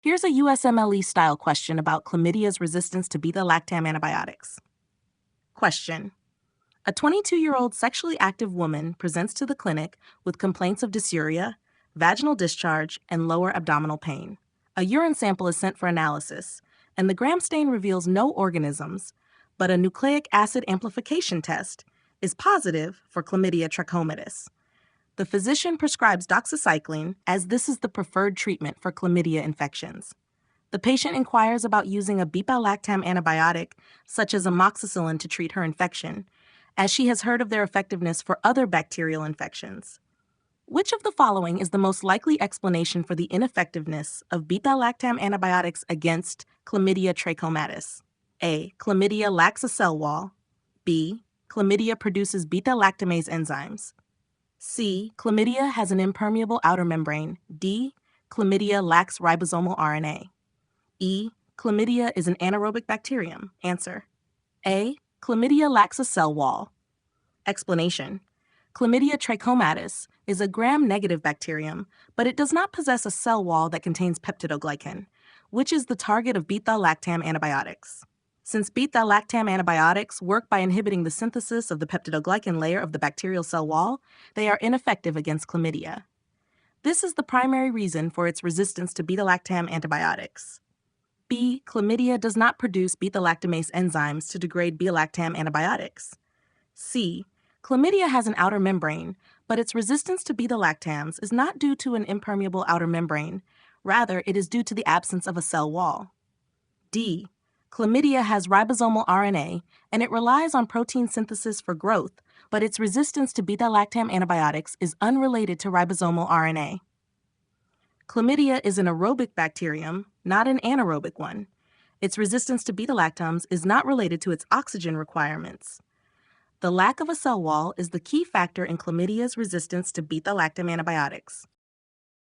Here's a USMLE-style question about chlamydia's resistance to beta-lactam antibiotics. Question. A 22-year-old sexually active woman presents to the clinic with complaints of dysuria, vaginal discharge, and lower abdominal pain. A urine sample is sent for analysis, and the gram stain reveals no organisms, but a nucleic acid amplification test is positive for Chlamydia trachomatis. The physician prescribes doxycycline as this is the preferred treatment for chlamydia infections. The patient inquires about using a beta-lactam antibiotic, such as amoxicillin, to treat her infection, as she has heard of their effectiveness for other bacterial infections. Which of the following is the most likely explanation for the ineffectiveness of beta-lactam antibiotics against Chlamydia trachomatis? A. Chlamydia lacks a cell wall. B. Chlamydia produces beta-lactamase enzymes. C. Chlamydia has an impermeable outer membrane. D. Chlamydia lacks ribosomal RNA. E. Chlamydia is an anaerobic bacterium. Answer. A. Chlamydia lacks a cell wall. Explanation. Chlamydia trachomatis is a gram-negative bacterium, but it does not possess a cell wall that contains peptidoglycan, which is the target of beta-lactam antibiotics. Since beta-lactam antibiotics work by inhibiting the synthesis of the peptidoglycan layer of the bacterial cell wall, they are ineffective against chlamydia. This is the primary reason for its resistance to beta-lactam antibiotics. B. Chlamydia does not produce beta-lactamase enzymes to degrade beta-lactam antibiotics. C. Chlamydia has an outer membrane, but its resistance to beta-lactams is not due to an impermeable outer membrane. Rather, it is due to the absence of a cell wall. D. Chlamydia has ribosomal RNA, and it relies on protein synthesis for growth, but its resistance to beta-lactam antibiotics is unrelated to ribosomal RNA. Chlamydia is an aerobic bacterium, not an anaerobic one. Its resistance to beta-lactams is not related to its oxygen requirements. The lack of a cell wall is the key factor in chlamydia's resistance to beta-lactam antibiotics.